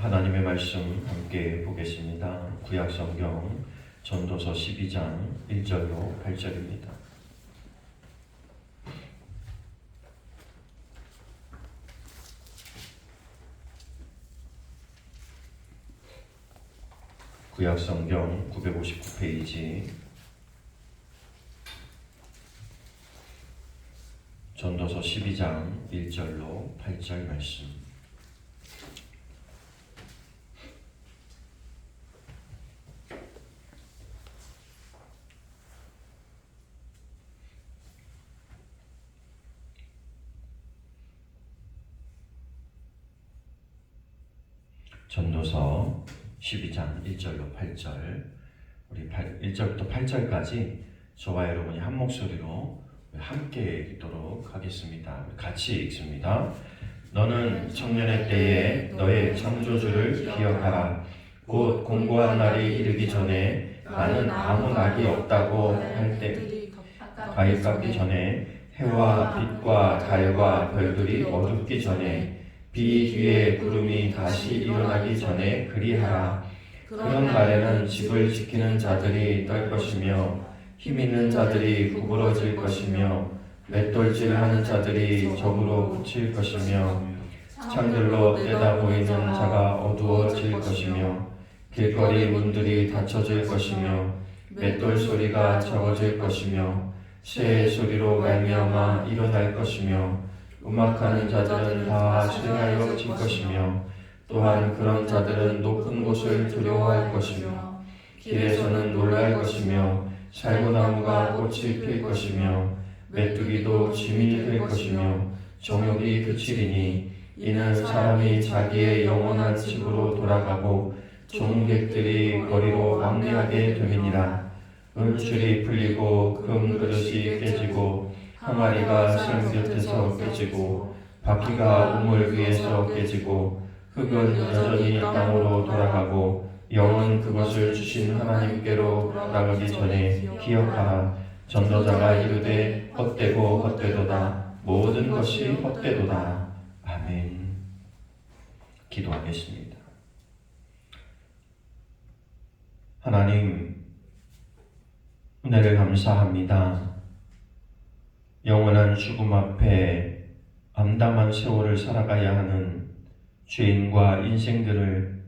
하나님의 말씀 함께 보겠습니다. 구약성경 전도서 12장 1절로 8절입니다. 구약성경 959페이지 전도서 12장 1절로 8절 말씀. 전도서 12장 1절로 8절, 우리 1절부터 8절까지 저와 여러분이 한 목소리로 함께 읽도록 하겠습니다. 같이 읽습니다. 너는 청년의 때에 너의 창조주를 기억하라. 곧 공고한 날이 이르기 전에 나는 아무 낙이 없다고 할 때 가입받기 전에 해와 빛과 달과 별들이 어둡기 전에 비 뒤에 구름이 다시 일어나기 전에 그리하라. 그런 날에는 집을 지키는 자들이 떨 것이며 힘 있는 자들이 구부러질 것이며 맷돌질하는 자들이 적으로 붙일 것이며 창들로 떼다 보이는 자가 어두워질 것이며 길거리 문들이 닫혀질 것이며 맷돌 소리가 적어질 것이며 새 소리로 말미암아 일어날 것이며 음악하는 자들은 다 쇠하여 질 것이며 또한 그런 자들은 높은 곳을 두려워할 것이며 길에서는 놀랄 것이며 살구나무가 꽃이 필 것이며 메뚜기도 짐이 될 것이며 정욕이 그치리니 이는 사람이 자기의 영원한 집으로 돌아가고 종객들이 거리로 왕래하게 됨이니라. 은줄이 풀리고 금 그릇이 깨지고 항아리가 샘 곁에서 깨지고 바퀴가 우물 위에서 깨지고 흙은 여전히 땅으로 돌아가고 영은 그것을 주신 하나님께로 돌아가기 전에 기억하라. 전도자가 이르되 헛되고 헛되도다. 모든 것이 헛되도다. 아멘. 기도하겠습니다. 하나님, 은혜를 감사합니다. 영원한 죽음 앞에 암담한 세월을 살아가야 하는 죄인과 인생들을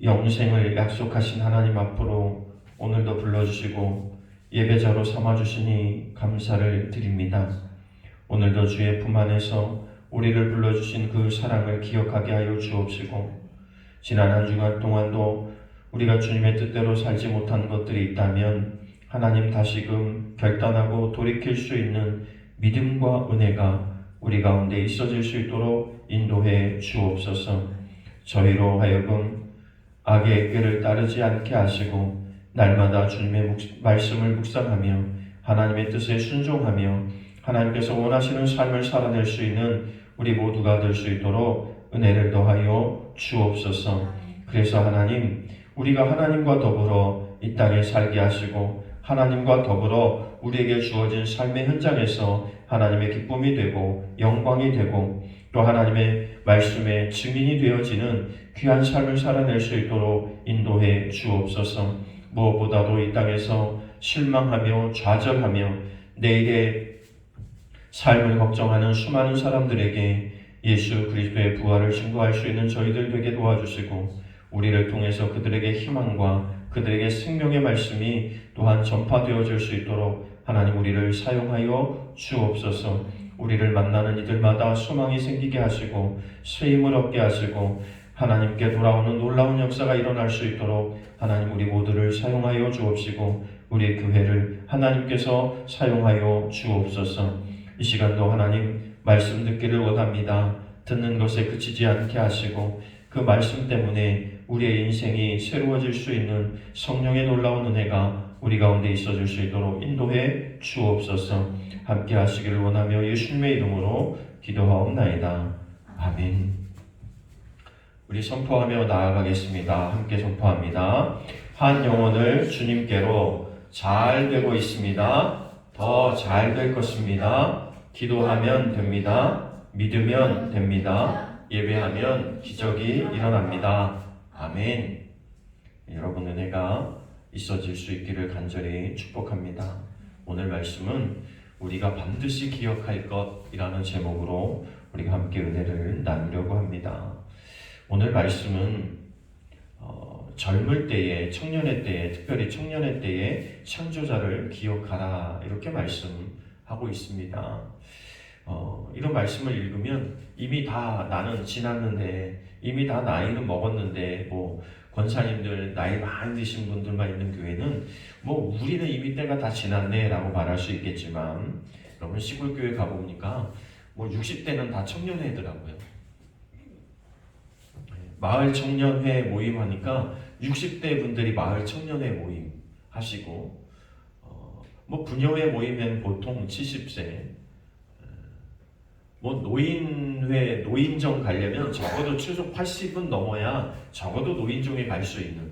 영생을 약속하신 하나님 앞으로 오늘도 불러주시고 예배자로 삼아주시니 감사를 드립니다. 오늘도 주의 품 안에서 우리를 불러주신 그 사랑을 기억하게 하여 주옵시고 지난 한 주간 동안도 우리가 주님의 뜻대로 살지 못한 것들이 있다면 하나님 다시금 결단하고 돌이킬 수 있는 믿음과 은혜가 우리 가운데 있어질 수 있도록 인도해 주옵소서. 저희로 하여금 악의 꾀를 따르지 않게 하시고 날마다 주님의 말씀을 묵상하며 하나님의 뜻에 순종하며 하나님께서 원하시는 삶을 살아낼 수 있는 우리 모두가 될 수 있도록 은혜를 더하여 주옵소서. 그래서 하나님, 우리가 하나님과 더불어 이 땅에 살게 하시고 하나님과 더불어 우리에게 주어진 삶의 현장에서 하나님의 기쁨이 되고 영광이 되고 또 하나님의 말씀의 증인이 되어지는 귀한 삶을 살아낼 수 있도록 인도해 주옵소서. 무엇보다도 이 땅에서 실망하며 좌절하며 내일의 삶을 걱정하는 수많은 사람들에게 예수 그리스도의 부활을 증거할 수 있는 저희들 되게 도와주시고 우리를 통해서 그들에게 희망과 그들에게 생명의 말씀이 또한 전파되어질 수 있도록 하나님 우리를 사용하여 주옵소서. 우리를 만나는 이들마다 소망이 생기게 하시고 쇠임을 얻게 하시고 하나님께 돌아오는 놀라운 역사가 일어날 수 있도록 하나님 우리 모두를 사용하여 주옵시고 우리의 교회를 하나님께서 사용하여 주옵소서. 이 시간도 하나님 말씀 듣기를 원합니다. 듣는 것에 그치지 않게 하시고 그 말씀 때문에 우리의 인생이 새로워질 수 있는 성령의 놀라운 은혜가 우리 가운데 있어질 수 있도록 인도해 주옵소서. 함께 하시기를 원하며 예수님의 이름으로 기도하옵나이다. 아멘. 우리 선포하며 나아가겠습니다. 함께 선포합니다. 한 영혼을 주님께로 잘 되고 있습니다. 더 잘 될 것입니다. 기도하면 됩니다. 믿으면 됩니다. 예배하면 기적이 일어납니다. 아멘. 여러분 은혜가 있어질 수 있기를 간절히 축복합니다. 오늘 말씀은 우리가 반드시 기억할 것이라는 제목으로 우리가 함께 은혜를 나누려고 합니다. 오늘 말씀은 젊을 때에, 청년의 때에, 특별히 청년의 때에 창조자를 기억하라 이렇게 말씀하고 있습니다. 이런 말씀을 읽으면 이미 다 나는 지났는데, 이미 다 나이는 먹었는데, 권사님들 나이 많이 드신 분들만 있는 교회는 우리는 이미 때가 다 지났네 라고 말할 수 있겠지만, 여러분 시골교회 가보니까 60대는 다 청년회더라고요. 마을 청년회 모임하니까 60대 분들이 마을 청년회 모임 하시고, 부녀회 모임엔 보통 70세, 노인회, 노인정 가려면 적어도 최소 80은 넘어야 적어도 노인정에 갈 수 있는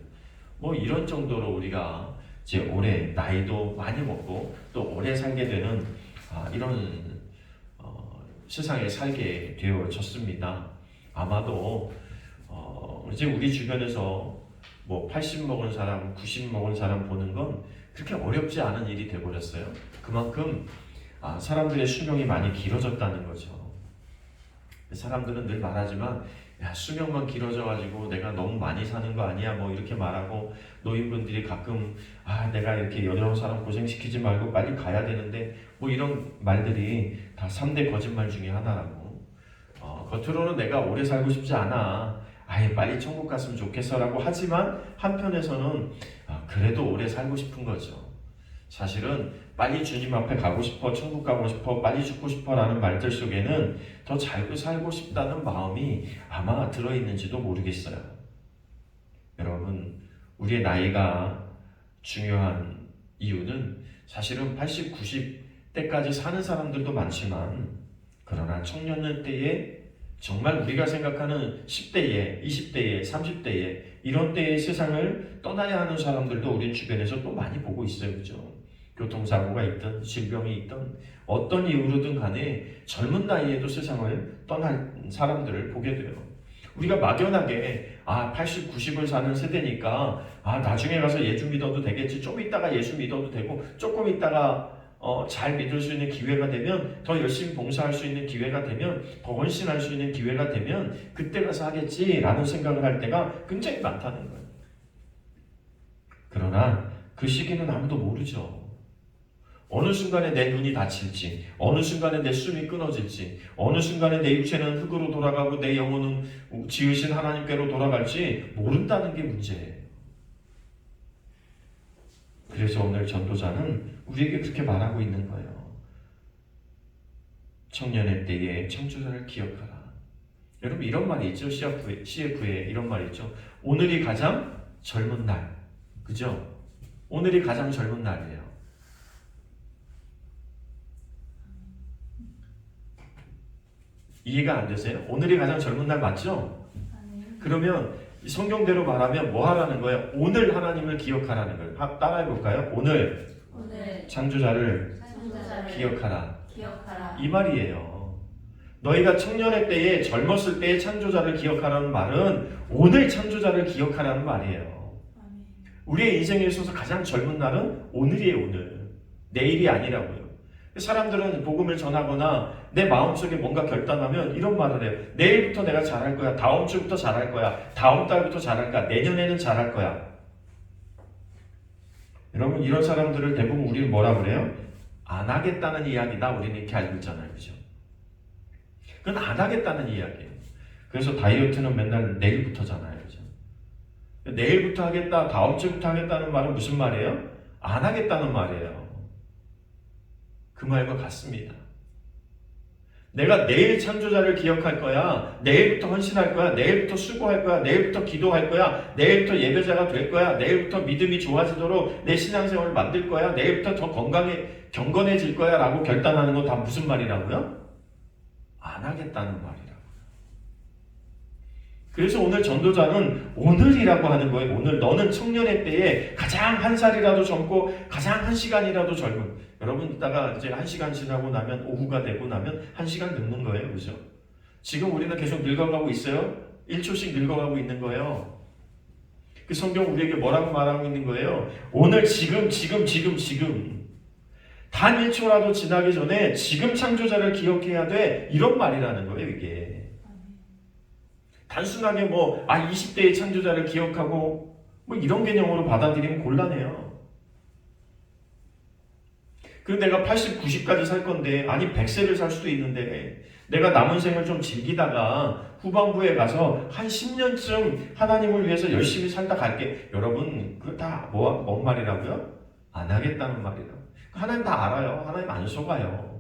이런 정도로 우리가 이제 오래 나이도 많이 먹고 또 오래 살게 되는 이런 세상에 살게 되어졌습니다. 아마도 이제 우리 주변에서 80 먹은 사람, 90 먹은 사람 보는 건 그렇게 어렵지 않은 일이 되어버렸어요. 그만큼 사람들의 수명이 많이 길어졌다는 거죠. 사람들은 늘 말하지만 수명만 길어져가지고 내가 너무 많이 사는 거 아니야 이렇게 말하고, 노인분들이 가끔 내가 이렇게 여러 사람 고생시키지 말고 빨리 가야 되는데 이런 말들이 다 3대 거짓말 중에 하나라고. 겉으로는 내가 오래 살고 싶지 않아, 빨리 천국 갔으면 좋겠어 라고 하지만 한편에서는 그래도 오래 살고 싶은 거죠. 사실은 빨리 주님 앞에 가고 싶어, 천국 가고 싶어, 빨리 죽고 싶어 라는 말들 속에는 더 잘 살고 싶다는 마음이 아마 들어있는지도 모르겠어요. 여러분, 우리의 나이가 중요한 이유는 사실은 80, 90대까지 사는 사람들도 많지만, 그러나 청년년 때에 정말 우리가 생각하는 10대에, 20대에, 30대에 이런 때의 세상을 떠나야 하는 사람들도 우리 주변에서 또 많이 보고 있어요. 그죠? 교통사고가 있든 질병이 있든 어떤 이유로든 간에 젊은 나이에도 세상을 떠날 사람들을 보게 돼요. 우리가 막연하게 80, 90을 사는 세대니까 나중에 가서 예수 믿어도 되겠지, 좀 있다가 예수 믿어도 되고, 조금 있다가 잘 믿을 수 있는 기회가 되면, 더 열심히 봉사할 수 있는 기회가 되면, 더 헌신할 수 있는 기회가 되면 그때 가서 하겠지라는 생각을 할 때가 굉장히 많다는 거예요. 그러나 그 시기는 아무도 모르죠. 어느 순간에 내 눈이 다칠지, 어느 순간에 내 숨이 끊어질지, 어느 순간에 내 육체는 흙으로 돌아가고 내 영혼은 지으신 하나님께로 돌아갈지 모른다는 게 문제예요. 그래서 오늘 전도자는 우리에게 그렇게 말하고 있는 거예요. 청년의 때에 창조자를 기억하라. 여러분, 이런 말이 있죠. CF에 이런 말이 있죠. 오늘이 가장 젊은 날. 그죠? 오늘이 가장 젊은 날이에요. 이해가 안 되세요? 오늘이 가장 젊은 날 맞죠? 그러면 성경대로 말하면 뭐 하라는 거예요? 오늘 하나님을 기억하라는 거예요. 따라해 볼까요? 오늘 창조자를 기억하라. 이 말이에요. 너희가 청년의 때에, 젊었을 때의 창조자를 기억하라는 말은 오늘 창조자를 기억하라는 말이에요. 우리의 인생에 있어서 가장 젊은 날은 오늘이에요. 오늘. 내일이 아니라고요. 사람들은 복음을 전하거나 내 마음속에 뭔가 결단하면 이런 말을 해요. 내일부터 내가 잘할 거야. 다음 주부터 잘할 거야. 다음 달부터 잘할 거야. 내년에는 잘할 거야. 여러분, 이런 사람들을 대부분 우리는 뭐라 그래요? 안 하겠다는 이야기다. 우리는 이렇게 알고 있잖아요. 그죠? 그건 안 하겠다는 이야기예요. 그래서 다이어트는 맨날 내일부터잖아요. 그죠? 내일부터 하겠다, 다음 주부터 하겠다는 말은 무슨 말이에요? 안 하겠다는 말이에요. 그 말과 같습니다. 내가 내일 창조자를 기억할 거야. 내일부터 헌신할 거야. 내일부터 수고할 거야. 내일부터 기도할 거야. 내일부터 예배자가 될 거야. 내일부터 믿음이 좋아지도록 내 신앙생활을 만들 거야. 내일부터 더 경건해질 거야 라고 결단하는 건 다 무슨 말이라고요? 안 하겠다는 말이라고. 그래서 오늘 전도자는 오늘이라고 하는 거예요. 오늘 너는 청년의 때에 가장 한 살이라도 젊고 가장 한 시간이라도 젊은, 여러분 이따가 이제 한 시간 지나고 나면 오후가 되고 나면 한 시간 늙는 거예요. 그죠? 지금 우리는 계속 늙어가고 있어요. 1초씩 늙어가고 있는 거예요. 그 성경 우리에게 뭐라고 말하고 있는 거예요? 오늘 지금 단 1초라도 지나기 전에 지금 창조자를 기억해야 돼. 이런 말이라는 거예요, 이게. 단순하게 20대의 창조자를 기억하고 이런 개념으로 받아들이면 곤란해요. 그리고 내가 80, 90까지 살 건데, 아니 100세를 살 수도 있는데, 내가 남은 생을 좀 즐기다가 후반부에 가서 한 10년쯤 하나님을 위해서 열심히 살다 갈게. 여러분, 그거 다 뭔 말이라고요? 안 하겠다는 말이라고. 하나님 다 알아요. 하나님 안 속아요.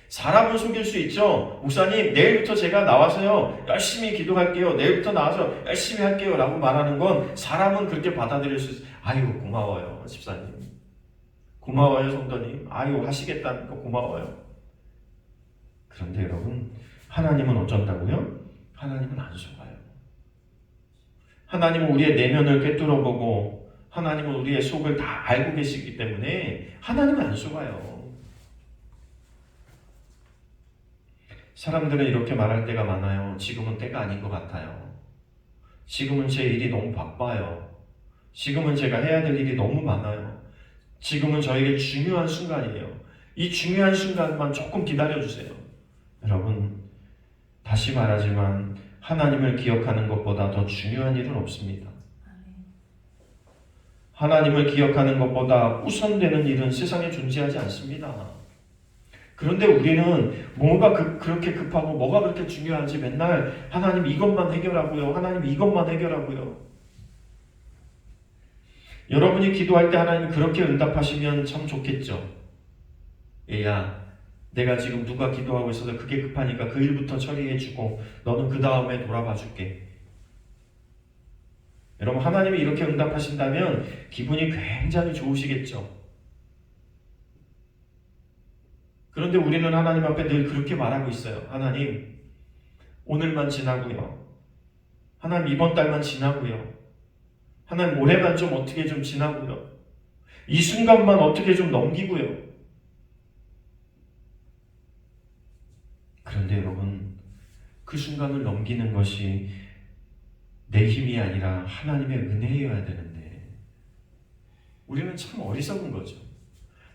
사람은 속일 수 있죠. 목사님, 내일부터 제가 나와서요 열심히 기도할게요. 내일부터 나와서 열심히 할게요 라고 말하는 건 사람은 그렇게 받아들일 수 있어요. 아유 고마워요 집사님, 고마워요 성도님, 아유 하시겠다니까 고마워요. 그런데 여러분, 하나님은 어쩐다고요? 하나님은 안 속아요. 하나님은 우리의 내면을 꿰뚫어보고 하나님은 우리의 속을 다 알고 계시기 때문에 하나님은 안 속아요. 사람들은 이렇게 말할 때가 많아요. 지금은 때가 아닌 것 같아요. 지금은 제 일이 너무 바빠요. 지금은 제가 해야 될 일이 너무 많아요. 지금은 저에게 중요한 순간이에요. 이 중요한 순간만 조금 기다려주세요. 여러분, 다시 말하지만 하나님을 기억하는 것보다 더 중요한 일은 없습니다. 하나님을 기억하는 것보다 우선되는 일은 세상에 존재하지 않습니다. 그런데 우리는 뭐가 그렇게 급하고 뭐가 그렇게 중요한지 맨날 하나님 이것만 해결하고요. 하나님 이것만 해결하고요. 여러분이 기도할 때 하나님 그렇게 응답하시면 참 좋겠죠. 얘야, 내가 지금 누가 기도하고 있어서 그게 급하니까 그 일부터 처리해주고 너는 그 다음에 돌아봐 줄게. 여러분, 하나님이 이렇게 응답하신다면 기분이 굉장히 좋으시겠죠. 그런데 우리는 하나님 앞에 늘 그렇게 말하고 있어요. 하나님, 오늘만 지나고요. 하나님, 이번 달만 지나고요. 하나님, 올해만 좀 어떻게 좀 지나고요. 이 순간만 어떻게 좀 넘기고요. 그런데 여러분, 그 순간을 넘기는 것이 내 힘이 아니라 하나님의 은혜여야 되는데 우리는 참 어리석은 거죠.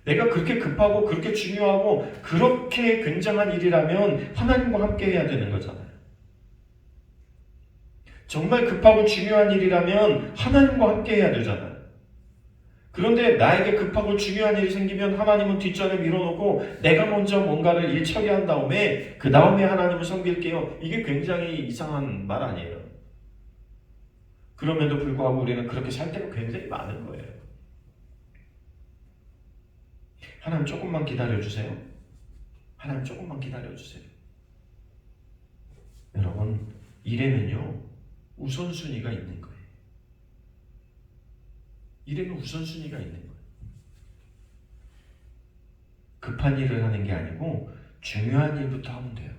내가 그렇게 급하고 그렇게 중요하고 그렇게 굉장한 일이라면 하나님과 함께 해야 되는 거잖아요. 정말 급하고 중요한 일이라면 하나님과 함께 해야 되잖아요. 그런데 나에게 급하고 중요한 일이 생기면 하나님은 뒷전에 밀어놓고 내가 먼저 뭔가를 일 처리한 다음에 그 다음에 하나님을 섬길게요. 이게 굉장히 이상한 말 아니에요. 그럼에도 불구하고 우리는 그렇게 살 때가 굉장히 많은 거예요. 하나님 조금만 기다려주세요. 하나님 조금만 기다려주세요. 여러분, 일에는요 우선순위가 있는 거예요. 일에는 우선순위가 있는 거예요. 급한 일을 하는 게 아니고 중요한 일부터 하면 돼요.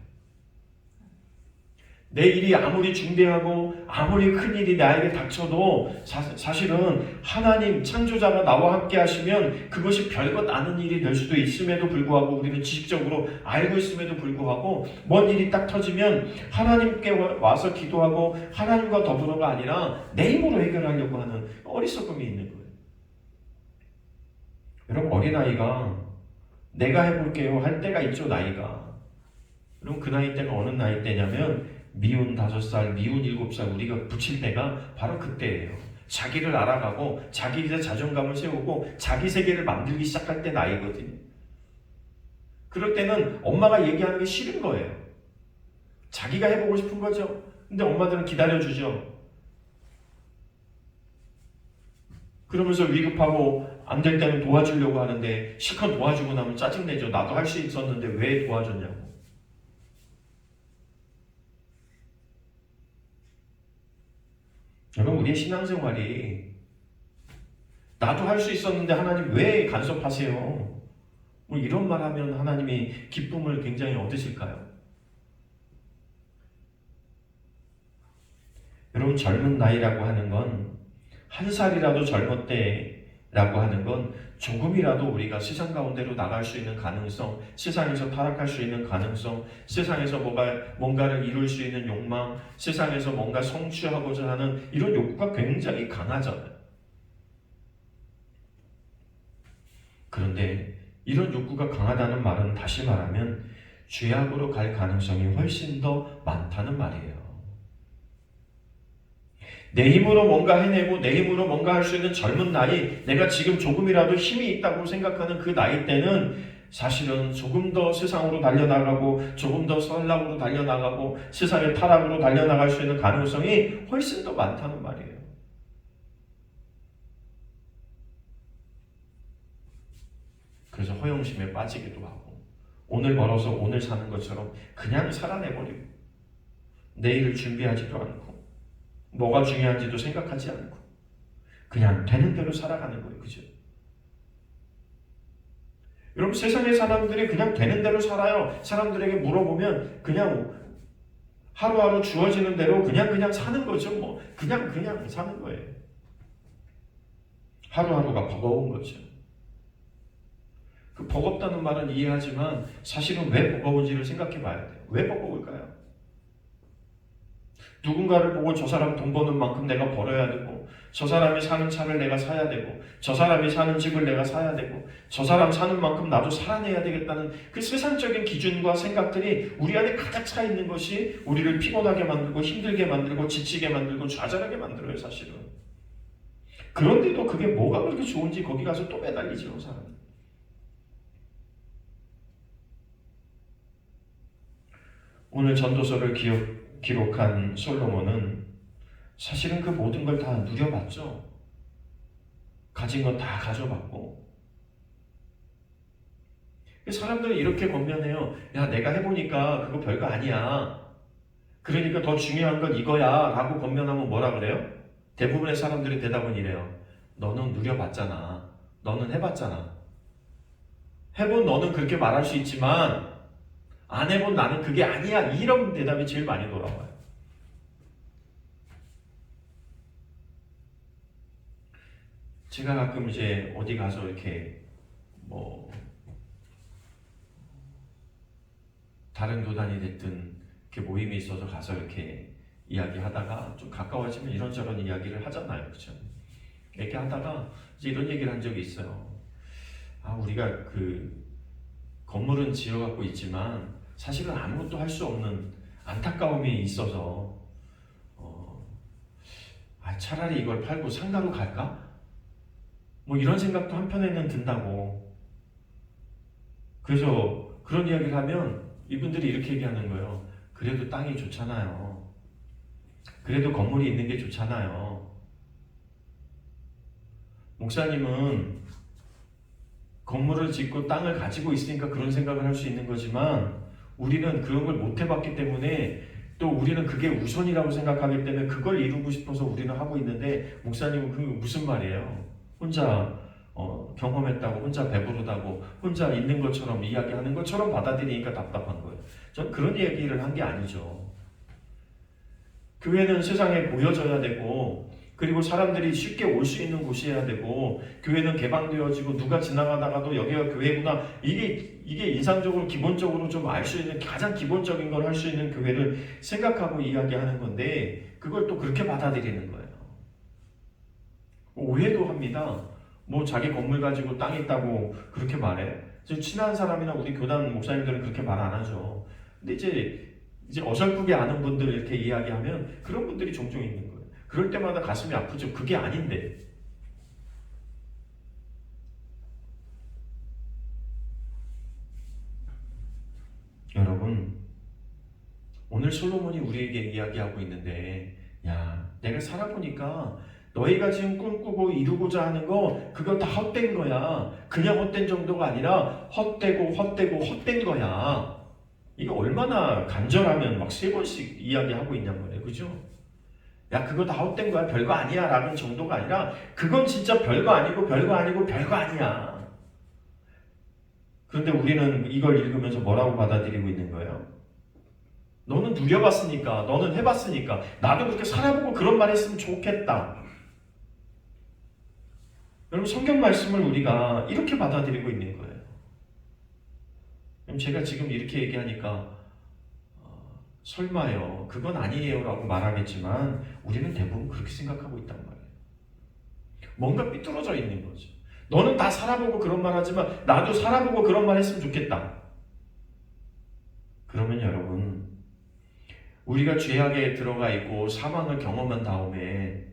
내 일이 아무리 중대하고 아무리 큰 일이 나에게 닥쳐도 사실은 하나님 창조자가 나와 함께 하시면 그것이 별것 아닌 일이 될 수도 있음에도 불구하고 우리는 지식적으로 알고 있음에도 불구하고 뭔 일이 딱 터지면 하나님께 와서 기도하고 하나님과 더불어가 아니라 내 힘으로 해결하려고 하는 어리석음이 있는 거예요. 여러분, 어린아이가 내가 해볼게요 할 때가 있죠. 나이가. 그럼 그 나이 때가 어느 나이 때냐면 미운 5살, 미운 7살 우리가 붙일 때가 바로 그때예요. 자기를 알아가고 자기에 자존감을 세우고 자기 세계를 만들기 시작할 때 나이거든요. 그럴 때는 엄마가 얘기하는 게 싫은 거예요. 자기가 해보고 싶은 거죠. 근데 엄마들은 기다려주죠. 그러면서 위급하고 안 될 때는 도와주려고 하는데 실컷 도와주고 나면 짜증내죠. 나도 할 수 있었는데 왜 도와줬냐고. 여러분, 우리의 신앙생활이 나도 할 수 있었는데 하나님 왜 간섭하세요? 뭐 이런 말 하면 하나님이 기쁨을 굉장히 얻으실까요? 여러분, 젊은 나이라고 하는 건 한 살이라도 젊을 때 라고 하는 건 조금이라도 우리가 세상 가운데로 나갈 수 있는 가능성, 세상에서 타락할 수 있는 가능성, 세상에서 뭔가를 이룰 수 있는 욕망, 세상에서 뭔가 성취하고자 하는 이런 욕구가 굉장히 강하잖아요. 그런데 이런 욕구가 강하다는 말은 다시 말하면 죄악으로 갈 가능성이 훨씬 더 많다는 말이에요. 내 힘으로 뭔가 해내고 내 힘으로 뭔가 할 수 있는 젊은 나이, 내가 지금 조금이라도 힘이 있다고 생각하는 그 나이 때는 사실은 조금 더 세상으로 달려나가고 조금 더 선락으로 달려나가고 세상의 타락으로 달려나갈 수 있는 가능성이 훨씬 더 많다는 말이에요. 그래서 허영심에 빠지기도 하고 오늘 벌어서 오늘 사는 것처럼 그냥 살아내버리고 내일을 준비하지도 않고 뭐가 중요한지도 생각하지 않고 그냥 되는 대로 살아가는 거예요. 그죠? 여러분 세상의 사람들이 그냥 되는 대로 살아요. 사람들에게 물어보면 그냥 하루하루 주어지는 대로 그냥 사는 거죠. 뭐 그냥 사는 거예요. 하루하루가 버거운 거죠. 그 버겁다는 말은 이해하지만 사실은 왜 버거운지를 생각해 봐야 돼요. 왜 버거울까요? 누군가를 보고 저 사람 돈 버는 만큼 내가 벌어야 되고 저 사람이 사는 차를 내가 사야 되고 저 사람이 사는 집을 내가 사야 되고 저 사람 사는 만큼 나도 살아내야 되겠다는 그 세상적인 기준과 생각들이 우리 안에 가득 차 있는 것이 우리를 피곤하게 만들고 힘들게 만들고 지치게 만들고 좌절하게 만들어요. 사실은. 그런데도 그게 뭐가 그렇게 좋은지 거기 가서 또 매달리죠. 사람은. 오늘 전도서를 기록한 솔로몬은 사실은 그 모든 걸 다 누려봤죠. 가진 건 다 가져봤고. 사람들은 이렇게 권면해요. 야, 내가 해보니까 그거 별거 아니야. 그러니까 더 중요한 건 이거야 라고 권면하면 뭐라 그래요? 대부분의 사람들의 대답은 이래요. 너는 누려봤잖아. 너는 해봤잖아. 해본 너는 그렇게 말할 수 있지만 안 해본 나는 그게 아니야. 이런 대답이 제일 많이 돌아와요. 제가 가끔 이제 어디 가서 이렇게 다른 교단이 됐든 이렇게 모임이 있어서 가서 이렇게 이야기하다가 좀 가까워지면 이런저런 이야기를 하잖아요. 그렇죠? 이렇게 하다가 이제 이런 얘기를 한 적이 있어요. 우리가 그 건물은 지어갖고 있지만 사실은 아무것도 할 수 없는 안타까움이 있어서 차라리 이걸 팔고 상가로 갈까? 뭐 이런 생각도 한편에는 든다고. 그래서 그런 이야기를 하면 이분들이 이렇게 얘기하는 거예요. 그래도 땅이 좋잖아요. 그래도 건물이 있는 게 좋잖아요. 목사님은 건물을 짓고 땅을 가지고 있으니까 그런 생각을 할 수 있는 거지만 우리는 그런 걸 못 해봤기 때문에 또 우리는 그게 우선이라고 생각하기 때문에 그걸 이루고 싶어서 우리는 하고 있는데 목사님은 그게 무슨 말이에요? 혼자 경험했다고 혼자 배부르다고 혼자 있는 것처럼 이야기하는 것처럼 받아들이니까 답답한 거예요. 전 그런 얘기를 한 게 아니죠. 교회는 세상에 보여져야 되고 그리고 사람들이 쉽게 올 수 있는 곳이어야 되고 교회는 개방되어지고 누가 지나가다가도 여기가 교회구나 이게 인상적으로 기본적으로 좀 알 수 있는 가장 기본적인 걸 할 수 있는 교회를 생각하고 이야기하는 건데 그걸 또 그렇게 받아들이는 거예요. 오해도 합니다. 뭐 자기 건물 가지고 땅 있다고 그렇게 말해. 친한 사람이나 우리 교단 목사님들은 그렇게 말 안 하죠. 근데 이제 어설프게 아는 분들 이렇게 이야기하면 그런 분들이 종종 있는 거예요. 그럴 때마다 가슴이 아프죠. 그게 아닌데. 여러분, 오늘 솔로몬이 우리에게 이야기하고 있는데 야, 내가 살아보니까 너희가 지금 꿈꾸고 이루고자 하는 거 그거 다 헛된 거야. 그냥 헛된 정도가 아니라 헛된 거야. 이거 얼마나 간절하면 막 3번씩 이야기하고 있냔 말이에요. 그죠? 야, 그거 다 헛된 거야. 별거 아니야. 라는 정도가 아니라 그건 진짜 별거 아니고 별거 아니야. 그런데 우리는 이걸 읽으면서 뭐라고 받아들이고 있는 거예요? 너는 누려봤으니까, 너는 해봤으니까 나도 그렇게 살아보고 그런 말 했으면 좋겠다. 여러분 성경 말씀을 우리가 이렇게 받아들이고 있는 거예요. 그럼 제가 지금 이렇게 얘기하니까 설마요, 그건 아니에요 라고 말하겠지만 우리는 대부분 그렇게 생각하고 있단 말이에요. 뭔가 삐뚤어져 있는 거죠. 너는 다 살아보고 그런 말 하지만 나도 살아보고 그런 말 했으면 좋겠다. 그러면 여러분, 우리가 죄악에 들어가 있고 사망을 경험한 다음에,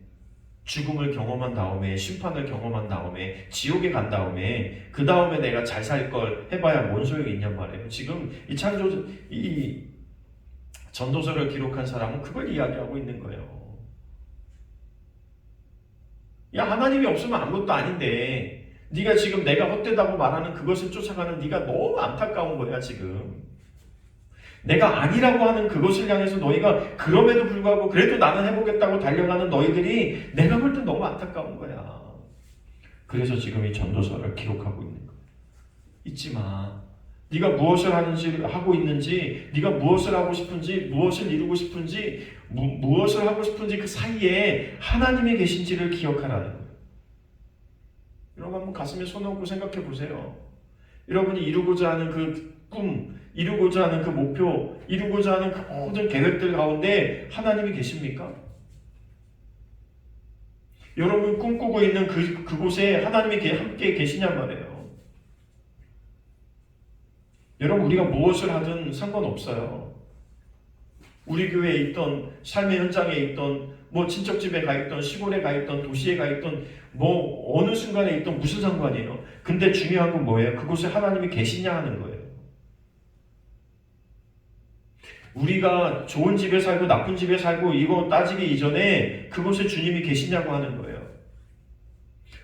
죽음을 경험한 다음에, 심판을 경험한 다음에, 지옥에 간 다음에, 그 다음에 내가 잘 살 걸 해봐야 뭔 소용이 있냔 말이에요. 지금 이 전도서를 기록한 사람은 그걸 이야기하고 있는 거예요. 야, 하나님이 없으면 아무것도 아닌데 네가 지금 내가 헛되다고 말하는 그것을 쫓아가는 네가 너무 안타까운 거야. 지금 내가 아니라고 하는 그것을 향해서 너희가 그럼에도 불구하고 그래도 나는 해보겠다고 달려가는 너희들이 내가 볼 땐 너무 안타까운 거야. 그래서 지금 이 전도서를 기록하고 있는 거야. 잊지 마. 네가 무엇을 하고 있는지, 네가 무엇을 하고 싶은지, 무엇을 이루고 싶은지, 무엇을 하고 싶은지 그 사이에 하나님이 계신지를 기억하라는 거예요. 여러분 한번 가슴에 손 얹고 생각해 보세요. 여러분이 이루고자 하는 그 꿈, 이루고자 하는 그 목표, 이루고자 하는 그 모든 계획들 가운데 하나님이 계십니까? 여러분 꿈꾸고 있는 그곳에 하나님이 함께 계시냔 말이에요. 여러분 우리가 무엇을 하든 상관없어요. 우리 교회에 있던, 삶의 현장에 있던, 뭐 친척집에 가 있던, 시골에 가 있던, 도시에 가 있던, 뭐 어느 순간에 있던 무슨 상관이에요. 근데 중요한 건 뭐예요? 그곳에 하나님이 계시냐 하는 거예요. 우리가 좋은 집에 살고 나쁜 집에 살고 이거 따지기 이전에 그곳에 주님이 계시냐고 하는 거예요.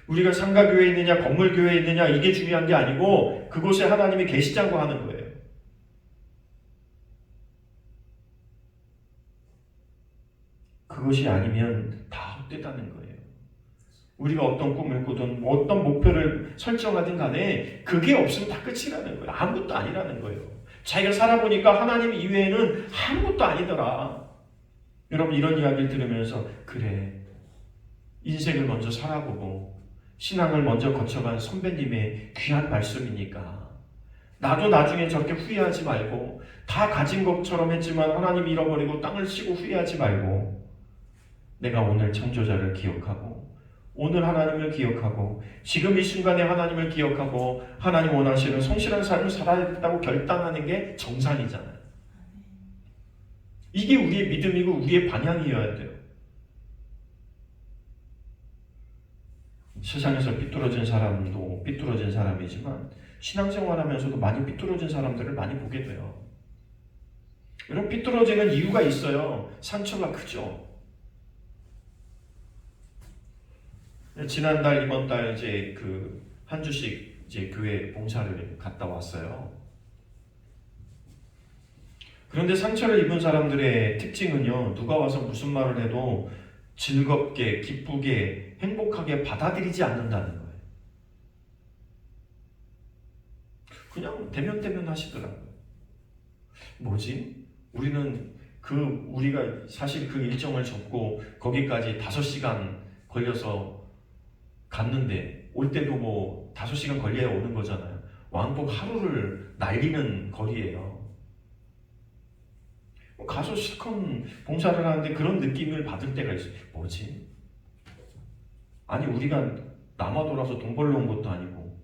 우리가 상가교회에 있느냐 건물교회에 있느냐 이게 중요한 게 아니고 그곳에 하나님이 계시자고 하는 거예요. 그것이 아니면 다 헛되다는 거예요. 우리가 어떤 꿈을 꾸든 어떤 목표를 설정하든 간에 그게 없으면 다 끝이라는 거예요. 아무것도 아니라는 거예요. 자기가 살아보니까 하나님 이외에는 아무것도 아니더라. 여러분 이런 이야기를 들으면서 그래, 인생을 먼저 살아보고 신앙을 먼저 거쳐간 선배님의 귀한 말씀이니까 나도 나중에 저렇게 후회하지 말고 다 가진 것처럼 했지만 하나님 잃어버리고 땅을 치고 후회하지 말고 내가 오늘 창조자를 기억하고 오늘 하나님을 기억하고 지금 이 순간에 하나님을 기억하고 하나님 원하시는 성실한 삶을 살아야겠다고 결단하는 게 정상이잖아요. 이게 우리의 믿음이고 우리의 방향이어야 돼요. 세상에서 삐뚤어진 사람도 삐뚤어진 사람이지만 신앙생활하면서도 많이 삐뚤어진 사람들을 많이 보게 돼요. 여러분 삐뚤어지는 이유가 있어요. 상처가 크죠. 지난달 이번 달 이제 한 주씩 이제 교회 봉사를 갔다 왔어요. 그런데 상처를 입은 사람들의 특징은요, 누가 와서 무슨 말을 해도 즐겁게, 기쁘게, 행복하게 받아들이지 않는다는 거예요. 그냥 대면대면 하시더라고요. 뭐지? 우리가 사실 그 일정을 접고 거기까지 5시간 걸려서 갔는데 올 때도 뭐 5시간 걸려야 오는 거잖아요. 왕복 하루를 날리는 거리예요. 가서 실컷 봉사를 하는데 그런 느낌을 받을 때가 있어요. 뭐지? 아니 우리가 남아 돌아서 돈 벌러 온 것도 아니고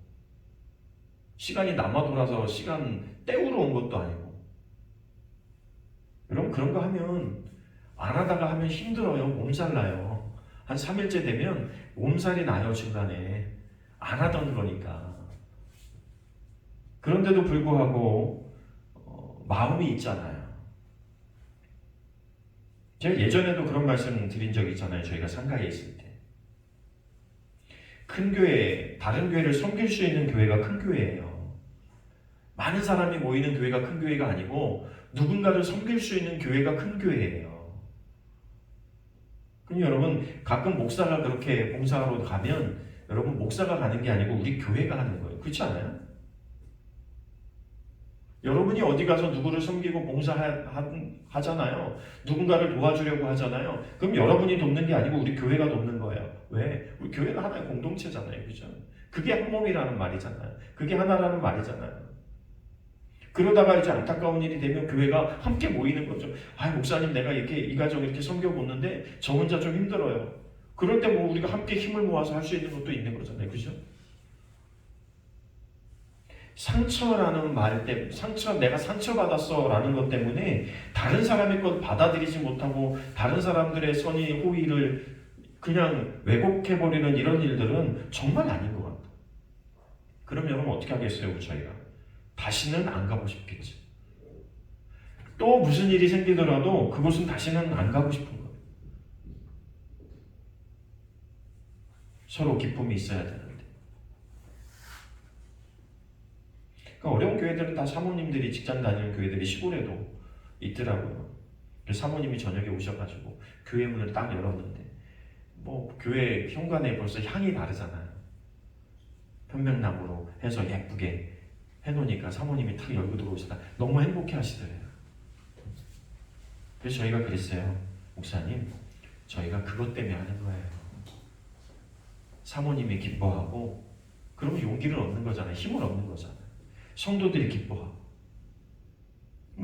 시간이 남아 돌아서 시간 때우러 온 것도 아니고 여러분 그런 거 하면 안 하다가 하면 힘들어요. 몸살 나요. 한 3일째 되면 몸살이 나요. 중간에 안 하던 거니까. 그런데도 불구하고 마음이 있잖아요. 제가 예전에도 그런 말씀 드린 적이 있잖아요. 저희가 상가에 있을 때. 큰 교회, 다른 교회를 섬길 수 있는 교회가 큰 교회예요. 많은 사람이 모이는 교회가 큰 교회가 아니고 누군가를 섬길 수 있는 교회가 큰 교회예요. 그럼 여러분 가끔 목사가 그렇게 봉사하러 가면 여러분 목사가 가는 게 아니고 우리 교회가 하는 거예요. 그렇지 않아요? 여러분이 어디 가서 누구를 섬기고 봉사하잖아요. 누군가를 도와주려고 하잖아요. 그럼 여러분이 돕는 게 아니고 우리 교회가 돕는 거예요. 왜? 우리 교회가 하나의 공동체잖아요. 그죠? 그게 한 몸이라는 말이잖아요. 그게 하나라는 말이잖아요. 그러다가 이제 안타까운 일이 되면 교회가 함께 모이는 거죠. 아, 목사님 내가 이렇게 이 가정 이렇게 섬겨보는데 저 혼자 좀 힘들어요. 그럴 때 뭐 우리가 함께 힘을 모아서 할 수 있는 것도 있는 거잖아요. 그죠? 상처라는 말 때문에, 내가 상처받았어 라는 것 때문에 다른 사람의 것 받아들이지 못하고 다른 사람들의 선의 호의를 그냥 왜곡해버리는 이런 일들은 정말 아닌 것 같아요. 그럼 여러분 어떻게 하겠어요? 저희가 다시는 안 가고 싶겠죠. 또 무슨 일이 생기더라도 그곳은 다시는 안 가고 싶은 거예요. 서로 기쁨이 있어야 되는데. 그러니까 어려운 교회들은 다 사모님들이 직장 다니는 교회들이 시골에도 있더라고요. 그래서 사모님이 저녁에 오셔가지고 교회 문을 딱 열었는데 뭐 교회 현관에 벌써 향이 다르잖아요. 편백나무로 해서 예쁘게 해놓으니까 사모님이 탁 열고 들어오시다 너무 행복해 하시더래요. 그래서 저희가 그랬어요. 목사님, 저희가 그것 때문에 하는 거예요. 사모님이 기뻐하고 그러면 용기를 얻는 거잖아요. 힘을 얻는 거잖아요. 성도들이 기뻐하고.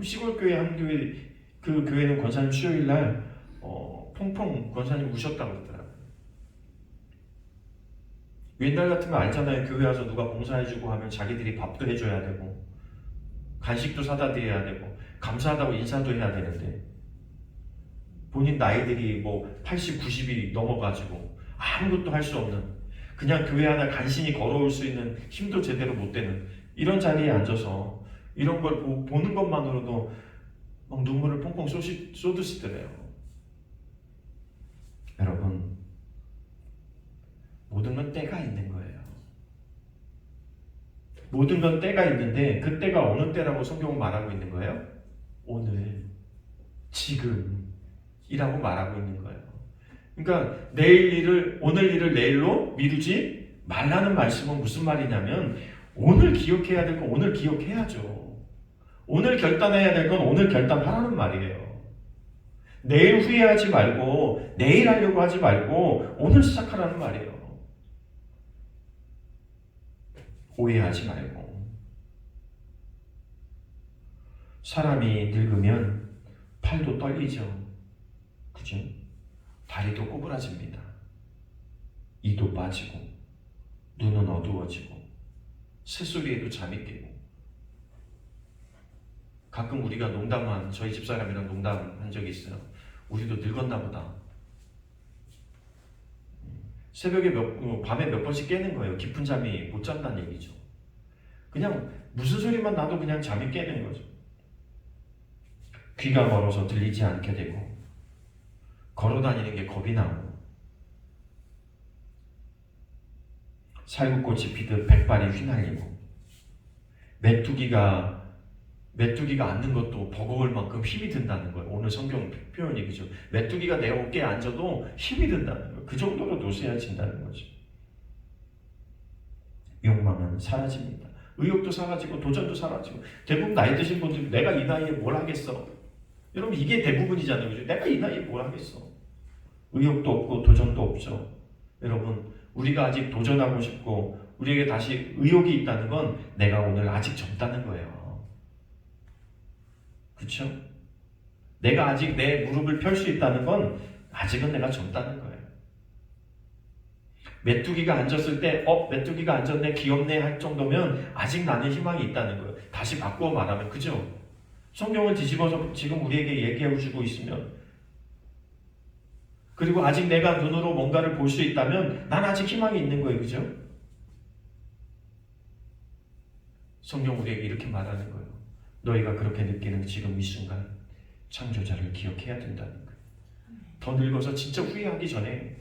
시골교회 한 교회, 그 교회는 권사님 수요일날 펑펑 권사님 우셨다고 그러더라고요. 옛날 같으면 알잖아요. 교회 와서 누가 봉사해주고 하면 자기들이 밥도 해줘야 되고 간식도 사다 드려야 되고 감사하다고 인사도 해야 되는데 본인 나이들이 뭐 80, 90이 넘어가지고 아무것도 할 수 없는 그냥 교회 하나 간신히 걸어올 수 있는 힘도 제대로 못 되는 이런 자리에 앉아서 이런 걸 보는 것만으로도 막 눈물을 펑펑 쏟으시더래요. 여러분, 모든 건 때가 있는 거예요. 모든 건 때가 있는데 그 때가 어느 때라고 성경은 말하고 있는 거예요? 오늘, 지금이라고 말하고 있는 거예요. 그러니까 오늘 일을 내일로 미루지 말라는 말씀은 무슨 말이냐면 오늘 기억해야 될 건 오늘 기억해야죠. 오늘 결단해야 될 건 오늘 결단하라는 말이에요. 내일 후회하지 말고 내일 하려고 하지 말고 오늘 시작하라는 말이에요. 오해하지 말고. 사람이 늙으면 팔도 떨리죠. 그죠? 다리도 꼬부라집니다. 이도 빠지고 눈은 어두워지고 새소리에도 잠이 깨고. 가끔 우리가 저희 집사람이랑 농담한 적이 있어요. 우리도 늙었나 보다. 새벽에 밤에 몇 번씩 깨는 거예요. 깊은 잠이 못 잔다는 얘기죠. 그냥 무슨 소리만 나도 그냥 잠이 깨는 거죠. 귀가 멀어서 들리지 않게 되고 걸어다니는 게 겁이 나고 살구꽃이 피듯 백발이 휘날리고 메뚜기가 앉는 것도 버거울 만큼 힘이 든다는 거예요. 오늘 성경 표현이 그죠. 메뚜기가 내 어깨에 앉아도 힘이 든다는 거예요. 그 정도로 노쇠해진다는 거죠. 욕망은 사라집니다. 의욕도 사라지고 도전도 사라지고. 대부분 나이 드신 분들이 내가 이 나이에 뭘 하겠어. 여러분 이게 대부분이잖아요. 그죠? 내가 이 나이에 뭘 하겠어. 의욕도 없고 도전도 없죠. 여러분 우리가 아직 도전하고 싶고 우리에게 다시 의욕이 있다는 건 내가 오늘 아직 젊다는 거예요. 그렇죠? 내가 아직 내 무릎을 펼 수 있다는 건 아직은 내가 젊다는 거예요. 메뚜기가 앉았을 때 메뚜기가 앉았네 귀엽네 할 정도면 아직 나는 희망이 있다는 거예요. 다시 바꾸어 말하면 그죠? 성경을 뒤집어서 지금 우리에게 얘기해주고 있으면 그리고 아직 내가 눈으로 뭔가를 볼 수 있다면 난 아직 희망이 있는 거예요. 그죠? 성경 우리에게 이렇게 말하는 거예요. 너희가 그렇게 느끼는 지금 이 순간 창조자를 기억해야 된다는 거예요. 더 늙어서 진짜 후회하기 전에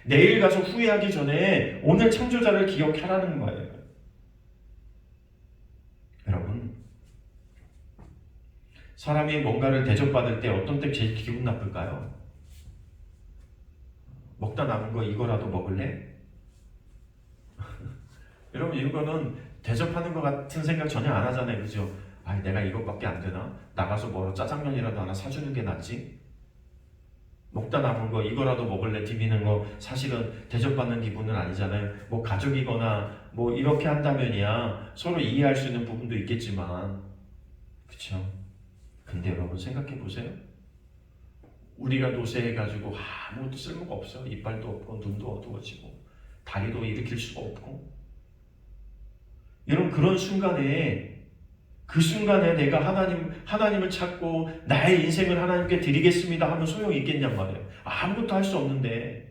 내일 가서 후회하기 전에 오늘 창조자를 기억하라는 거예요. 여러분 사람이 뭔가를 대접받을 때 어떤 때 제일 기분 나쁠까요? 먹다 남은 거 이거라도 먹을래? 여러분 이거는 대접하는 것 같은 생각 전혀 안 하잖아요. 그죠? 아, 내가 이것밖에 안 되나? 나가서 뭐 짜장면이라도 하나 사주는 게 낫지? 먹다 남은 거 이거라도 먹을래 디비는 거 사실은 대접받는 기분은 아니잖아요. 뭐 가족이거나 뭐 이렇게 한다면이야 서로 이해할 수 있는 부분도 있겠지만, 그쵸? 근데 여러분 생각해 보세요. 우리가 노쇠해가지고 아무것도 쓸모가 없어. 이빨도 없고 눈도 어두워지고 다리도 일으킬 수가 없고. 여러분 그런 순간에, 그 순간에 내가 하나님을 찾고 나의 인생을 하나님께 드리겠습니다 하면 소용이 있겠냔 말이에요. 아무것도 할 수 없는데,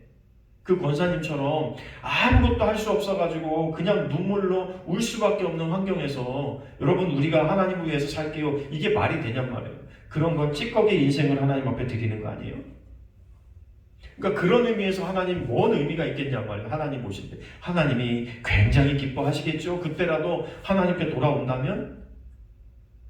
그 권사님처럼 아무것도 할 수 없어가지고 그냥 눈물로 울 수밖에 없는 환경에서 여러분 우리가 하나님을 위해서 살게요, 이게 말이 되냔 말이에요. 그런 건 찌꺼기 인생을 하나님 앞에 드리는 거 아니에요? 그러니까 그런 의미에서 하나님 뭔 의미가 있겠냔 말이에요. 하나님 보실 때 하나님이 굉장히 기뻐하시겠죠. 그때라도 하나님께 돌아온다면.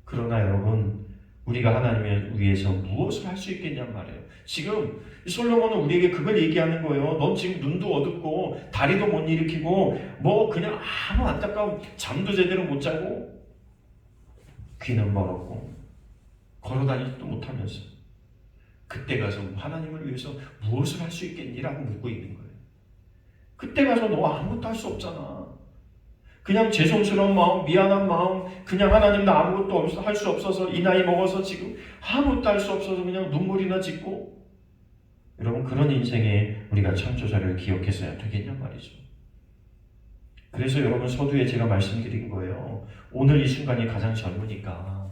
그러나 여러분 우리가 하나님을 위해서 무엇을 할 수 있겠냔 말이에요. 지금 솔로몬은 우리에게 그걸 얘기하는 거예요. 넌 지금 눈도 어둡고 다리도 못 일으키고 뭐 그냥 아무 안타까운 잠도 제대로 못 자고 귀는 멀었고 걸어다니지도 못하면서 그때 가서 하나님을 위해서 무엇을 할 수 있겠니라고 묻고 있는 거예요. 그때 가서 너 아무것도 할 수 없잖아. 그냥 죄송스러운 마음, 미안한 마음, 그냥 하나님 나 아무것도 할 수 없어서 이 나이 먹어서 지금 아무것도 할 수 없어서 그냥 눈물이나 짓고. 여러분 그런 인생에 우리가 창조자를 기억했어야 되겠냔 말이죠. 그래서 여러분 서두에 제가 말씀드린 거예요. 오늘 이 순간이 가장 젊으니까,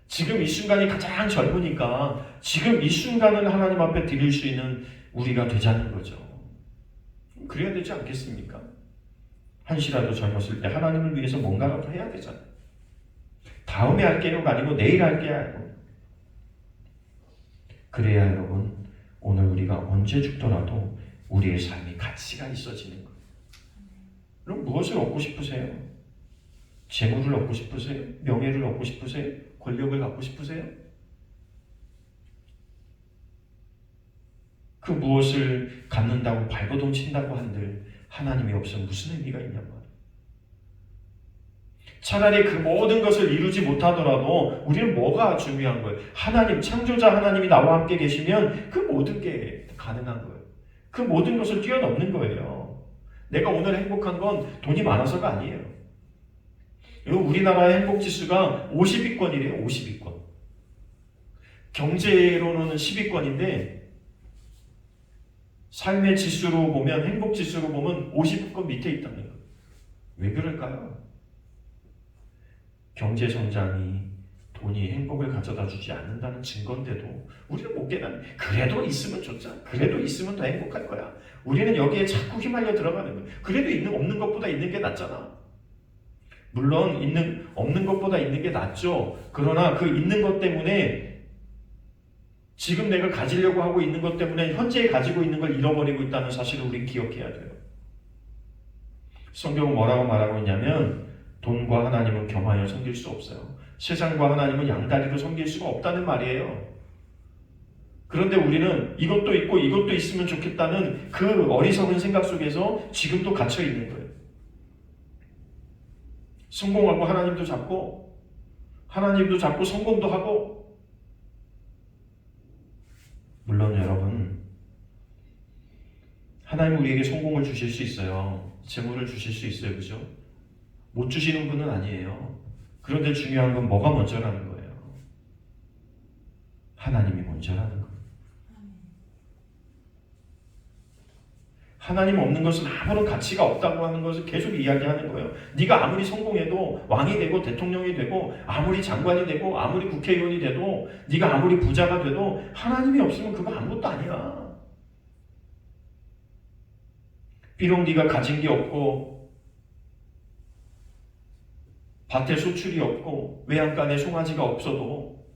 지금 이 순간이 가장 젊으니까 지금 이 순간을 하나님 앞에 드릴 수 있는 우리가 되자는 거죠. 그래야 되지 않겠습니까? 한시라도 젊었을 때 하나님을 위해서 뭔가라도 해야 되잖아요. 다음에 할게요가 아니고 내일 할게요 아니고. 그래야 여러분 오늘 우리가 언제 죽더라도 우리의 삶이 가치가 있어지는 거예요. 그럼 무엇을 얻고 싶으세요? 재물을 얻고 싶으세요? 명예를 얻고 싶으세요? 권력을 갖고 싶으세요? 그 무엇을 갖는다고 발버둥 친다고 한들 하나님이 없으면 무슨 의미가 있냔 말이에요. 차라리 그 모든 것을 이루지 못하더라도 우리는 뭐가 중요한 거예요? 하나님, 창조자 하나님이 나와 함께 계시면 그 모든 게 가능한 거예요. 그 모든 것을 뛰어넘는 거예요. 내가 오늘 행복한 건 돈이 많아서가 아니에요. 우리나라의 행복지수가 50위권이래요. 50위권. 경제로는 10위권인데 삶의 지수로 보면, 행복지수로 보면 50위권 밑에 있다는 거예요. 왜 그럴까요? 경제성장이 돈이 행복을 가져다 주지 않는다는 증거인데도 우리는 못 깨닫는. 그래도 있으면 좋잖아. 그래도 있으면 더 행복할 거야. 우리는 여기에 자꾸 휘말려 들어가는 거예요. 그래도 없는 것보다 있는 게 낫잖아. 물론 없는 것보다 있는 게 낫죠. 그러나 그 있는 것 때문에, 지금 내가 가지려고 하고 있는 것 때문에 현재 가지고 있는 걸 잃어버리고 있다는 사실을 우리는 기억해야 돼요. 성경은 뭐라고 말하고 있냐면 돈과 하나님은 겸하여 섬길 수 없어요. 세상과 하나님은 양다리로 섬길 수가 없다는 말이에요. 그런데 우리는 이것도 있고 이것도 있으면 좋겠다는 그 어리석은 생각 속에서 지금도 갇혀 있는 거예요. 성공하고 하나님도 잡고, 하나님도 잡고 성공도 하고. 물론 여러분 하나님 우리에게 성공을 주실 수 있어요. 재물을 주실 수 있어요. 그죠? 못 주시는 분은 아니에요. 그런데 중요한 건 뭐가 먼저라는 거예요. 하나님이 먼저라는 거예요. 하나님 없는 것은 아무런 가치가 없다고 하는 것을 계속 이야기하는 거예요. 네가 아무리 성공해도, 왕이 되고 대통령이 되고 아무리 장관이 되고 아무리 국회의원이 돼도, 네가 아무리 부자가 돼도 하나님이 없으면 그거 아무것도 아니야. 비록 네가 가진 게 없고 밭에 소출이 없고 외양간에 송아지가 없어도,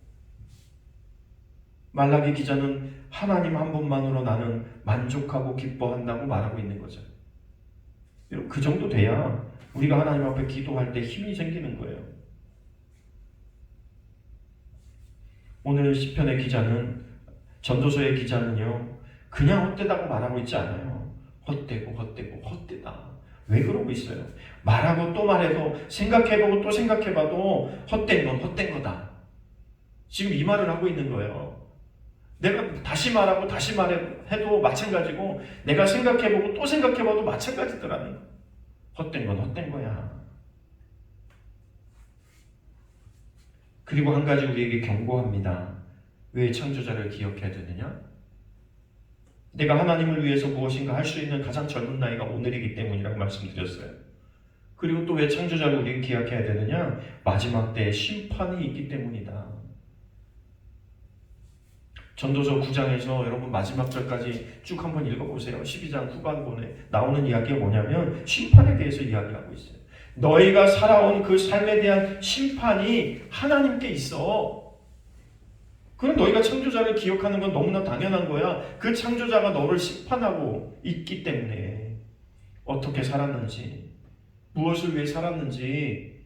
말라기 기자는 하나님 한 분만으로 나는 만족하고 기뻐한다고 말하고 있는 거죠. 그 정도 돼야 우리가 하나님 앞에 기도할 때 힘이 생기는 거예요. 오늘 시편의 기자는, 전도서의 기자는요, 그냥 헛되다고 말하고 있지 않아요. 헛되고 헛되고 헛되다. 왜 그러고 있어요? 말하고 또 말해도 생각해보고 또 생각해봐도 헛된 건 헛된 거다. 지금 이 말을 하고 있는 거예요. 내가 다시 말하고 다시 말해도 마찬가지고 내가 생각해보고 또 생각해봐도 마찬가지더라는 거예요. 헛된 건 헛된 거야. 그리고 한 가지 우리에게 경고합니다. 왜 창조자를 기억해야 되느냐? 내가 하나님을 위해서 무엇인가 할 수 있는 가장 젊은 나이가 오늘이기 때문이라고 말씀드렸어요. 그리고 또 왜 창조자를 우리가 기억해야 되느냐? 마지막 때에 심판이 있기 때문이다. 전도서 9장에서 여러분 마지막 절까지 쭉 한번 읽어보세요. 12장 후반부에 나오는 이야기가 뭐냐면 심판에 대해서 이야기하고 있어요. 너희가 살아온 그 삶에 대한 심판이 하나님께 있어. 그럼 너희가 창조자를 기억하는 건 너무나 당연한 거야. 그 창조자가 너를 심판하고 있기 때문에 어떻게 살았는지, 무엇을 위해 살았는지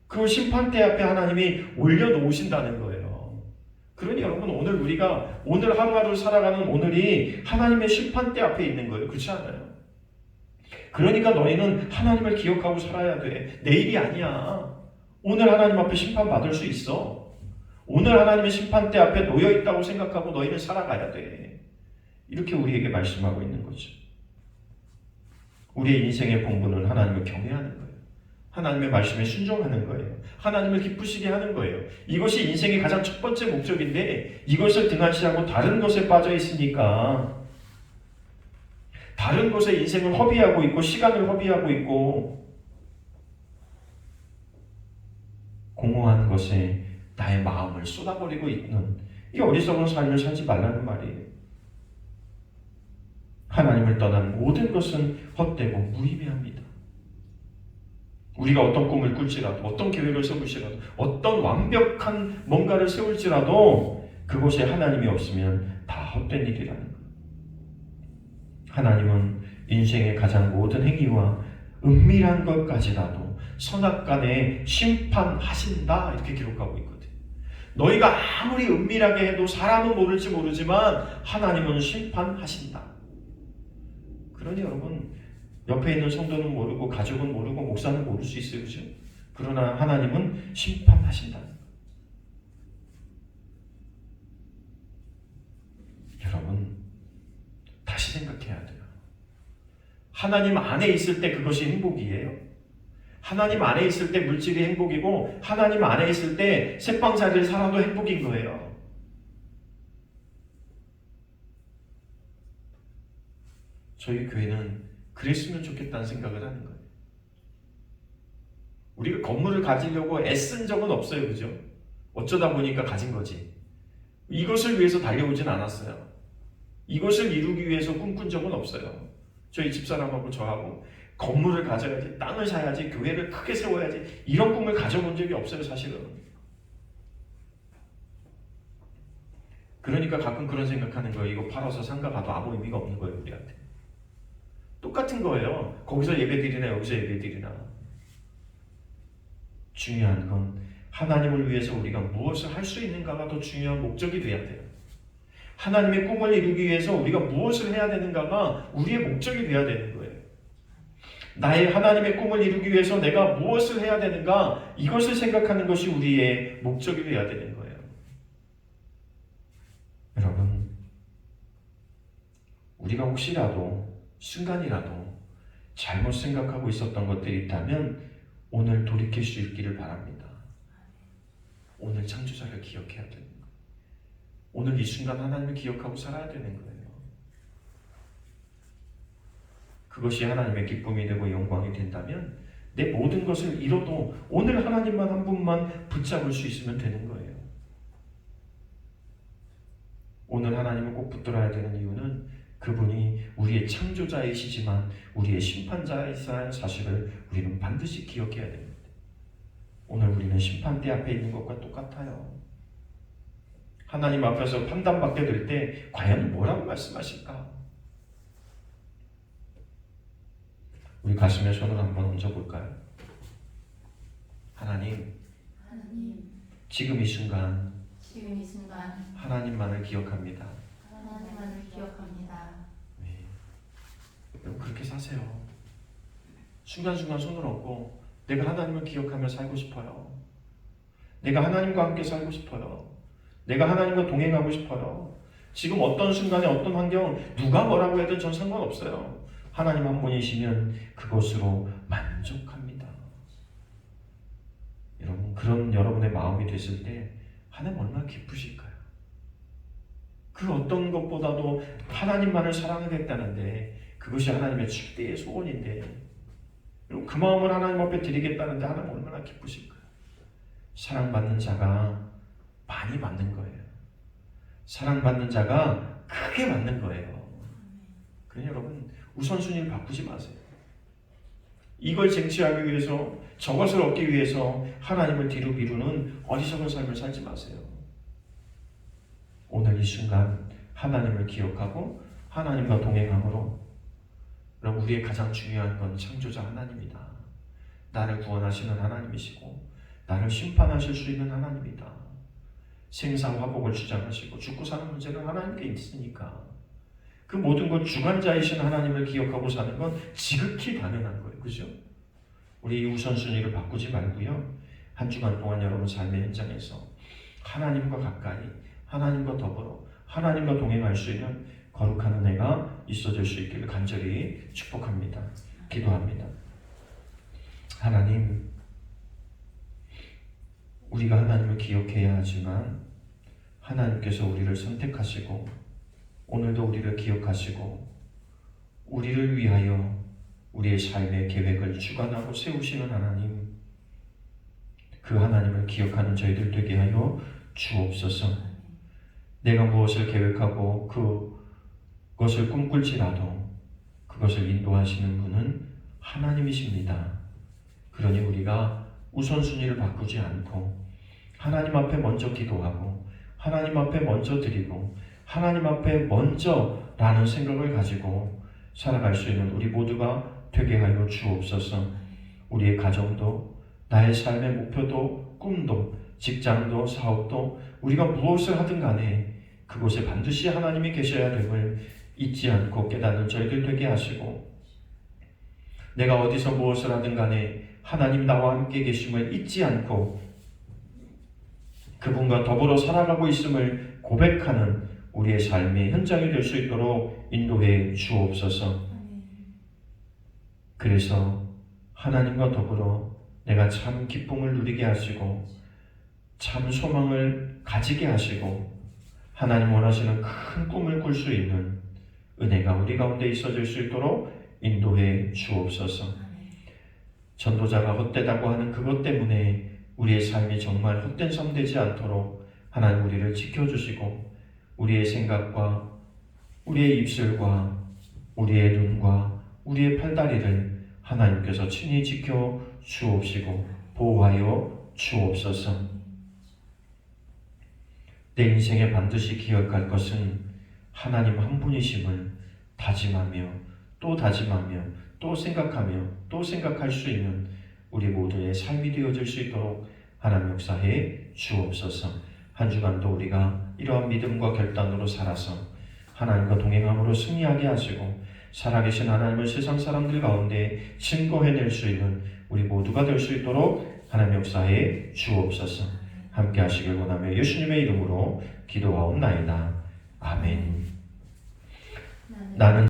그 심판대 앞에 하나님이 올려놓으신다는 거예요. 그러니 여러분 우리가 오늘 하루하루 살아가는 오늘이 하나님의 심판대 앞에 있는 거예요. 그렇지 않아요? 그러니까 너희는 하나님을 기억하고 살아야 돼. 내일이 아니야. 오늘 하나님 앞에 심판받을 수 있어. 오늘 하나님의 심판대 앞에 놓여 있다고 생각하고 너희는 살아가야 돼. 이렇게 우리에게 말씀하고 있는 거죠. 우리의 인생의 본분은 하나님을 경외하는 거예요. 하나님의 말씀에 순종하는 거예요. 하나님을 기쁘시게 하는 거예요. 이것이 인생의 가장 첫 번째 목적인데 이것을 등한시하고 다른 것에 빠져 있으니까 다른 것에 인생을 허비하고 있고 시간을 허비하고 있고 공허한 것에 나의 마음을 쏟아버리고 있는 이 어리석은 삶을 살지 말라는 말이에요. 하나님을 떠난 모든 것은 헛되고 무의미합니다. 우리가 어떤 꿈을 꿀지라도 어떤 계획을 세울지라도 어떤 완벽한 뭔가를 세울지라도 그곳에 하나님이 없으면 다 헛된 일이라는 거예요. 하나님은 인생의 가장 모든 행위와 은밀한 것까지라도 선악간에 심판하신다 이렇게 기록하고 있거든요. 너희가 아무리 은밀하게 해도 사람은 모를지 모르지만 하나님은 심판하신다. 그러니 여러분 옆에 있는 성도는 모르고 가족은 모르고 목사는 모를 수 있어요. 그렇죠? 그러나 하나님은 심판하신다는 거예요. 여러분 다시 생각해야 돼요. 하나님 안에 있을 때 그것이 행복이에요. 하나님 안에 있을 때 물질이 행복이고 하나님 안에 있을 때 새빵살이를 살아도 행복인 거예요. 저희 교회는 그랬으면 좋겠다는 생각을 하는 거예요. 우리가 건물을 가지려고 애쓴 적은 없어요. 그죠? 어쩌다 보니까 가진 거지. 이것을 위해서 달려오진 않았어요. 이것을 이루기 위해서 꿈꾼 적은 없어요. 저희 집사람하고 저하고 건물을 가져야지, 땅을 사야지, 교회를 크게 세워야지 이런 꿈을 가져본 적이 없어요. 사실은. 그러니까 가끔 그런 생각하는 거예요. 이거 팔아서 상가 가도 아무 의미가 없는 거예요. 우리한테. 똑같은 거예요. 거기서 예배드리나 여기서 예배드리나. 중요한 건 하나님을 위해서 우리가 무엇을 할 수 있는가가 더 중요한 목적이 돼야 돼요. 하나님의 꿈을 이루기 위해서 우리가 무엇을 해야 되는가가 우리의 목적이 돼야 되는 거예요. 나의 하나님의 꿈을 이루기 위해서 내가 무엇을 해야 되는가 이것을 생각하는 것이 우리의 목적이 돼야 되는 거예요. 여러분 우리가 혹시라도 순간이라도 잘못 생각하고 있었던 것들이 있다면 오늘 돌이킬 수 있기를 바랍니다. 오늘 창조자를 기억해야 되는 거예요. 오늘 이 순간 하나님을 기억하고 살아야 되는 거예요. 그것이 하나님의 기쁨이 되고 영광이 된다면 내 모든 것을 잃어도 오늘 하나님만 한 분만 붙잡을 수 있으면 되는 거예요. 오늘 하나님을 꼭 붙들어야 되는 이유는 그분이 우리의 창조자이시지만 우리의 심판자이시라는 사실을 우리는 반드시 기억해야 됩니다. 오늘 우리는 심판대 앞에 있는 것과 똑같아요. 하나님 앞에서 판단받게 될 때 과연 뭐라고 말씀하실까? 우리 가슴에 손을 한번 얹어볼까요? 하나님, 지금 이 순간 하나님만을 기억합니다. 하나님만을 기억합니다. 네. 여러분 그렇게 사세요. 순간순간 손을 얹고 내가 하나님을 기억하며 살고 싶어요. 내가 하나님과 함께 살고 싶어요. 내가 하나님과 동행하고 싶어요. 지금 어떤 순간에 어떤 환경 누가 뭐라고 해도 전 상관없어요. 하나님 한 분이시면 그것으로 만족합니다. 여러분, 그런 여러분의 마음이 됐을 때 하나님 얼마나 기쁘실까요? 그 어떤 것보다도 하나님만을 사랑하겠다는데 그것이 하나님의 최대의 소원인데 여러분, 그 마음을 하나님 앞에 드리겠다는데 하나님 얼마나 기쁘실까요? 사랑받는 자가 많이 받는 거예요. 사랑받는 자가 크게 받는 거예요. 그러니 여러분, 우선순위를 바꾸지 마세요. 이걸 쟁취하기 위해서, 저것을 얻기 위해서 하나님을 뒤로 미루는 어리석은 삶을 살지 마세요. 오늘 이 순간 하나님을 기억하고 하나님과 동행함으로 여러분, 우리의 가장 중요한 건 창조자 하나님이다. 나를 구원하시는 하나님이시고 나를 심판하실 수 있는 하나님이다. 생사화복을 주장하시고 죽고 사는 문제는 하나님께 있으니까 그 모든 것 주관자이신 하나님을 기억하고 사는 건 지극히 당연한 거예요. 그죠? 우리 이 우선순위를 바꾸지 말고요. 한 주간 동안 여러분 삶의 현장에서 하나님과 가까이, 하나님과 더불어, 하나님과 동행할 수 있는 거룩한 은혜가 있어질 수 있기를 간절히 축복합니다. 기도합니다. 하나님, 우리가 하나님을 기억해야 하지만 하나님께서 우리를 선택하시고 오늘도 우리를 기억하시고 우리를 위하여 우리의 삶의 계획을 주관하고 세우시는 하나님, 그 하나님을 기억하는 저희들 되게 하여 주옵소서. 내가 무엇을 계획하고 그것을 꿈꿀지라도 그것을 인도하시는 분은 하나님이십니다. 그러니 우리가 우선순위를 바꾸지 않고 하나님 앞에 먼저 기도하고 하나님 앞에 먼저 드리고 하나님 앞에 먼저라는 생각을 가지고 살아갈 수 있는 우리 모두가 되게 하여 주옵소서. 우리의 가정도, 나의 삶의 목표도, 꿈도, 직장도, 사업도 우리가 무엇을 하든 간에 그곳에 반드시 하나님이 계셔야 됨을 잊지 않고 깨닫는 저희들 되게 하시고, 내가 어디서 무엇을 하든 간에 하나님 나와 함께 계심을 잊지 않고 그분과 더불어 살아가고 있음을 고백하는 우리의 삶의 현장이 될 수 있도록 인도해 주옵소서. 그래서 하나님과 더불어 내가 참 기쁨을 누리게 하시고 참 소망을 가지게 하시고 하나님 원하시는 큰 꿈을 꿀 수 있는 은혜가 우리 가운데 있어질 수 있도록 인도해 주옵소서. 전도자가 헛되다고 하는 그것 때문에 우리의 삶이 정말 헛된 삶 되지 않도록 하나님 우리를 지켜주시고 우리의 생각과 우리의 입술과 우리의 눈과 우리의 팔다리를 하나님께서 친히 지켜 주옵시고 보호하여 주옵소서. 내 인생에 반드시 기억할 것은 하나님 한 분이심을 다짐하며 또 다짐하며 또 생각하며 또 생각할 수 있는 우리 모두의 삶이 되어질 수 있도록 하나님 역사해 주옵소서. 한 주간도 우리가 이러한 믿음과 결단으로 살아서 하나님과 동행함으로 승리하게 하시고 살아계신 하나님을 세상 사람들 가운데 증거해낼 수 있는 우리 모두가 될 수 있도록 하나님 역사해 주옵소서. 함께 하시길 원하며 예수님의 이름으로 기도하옵나이다. 아멘. 나는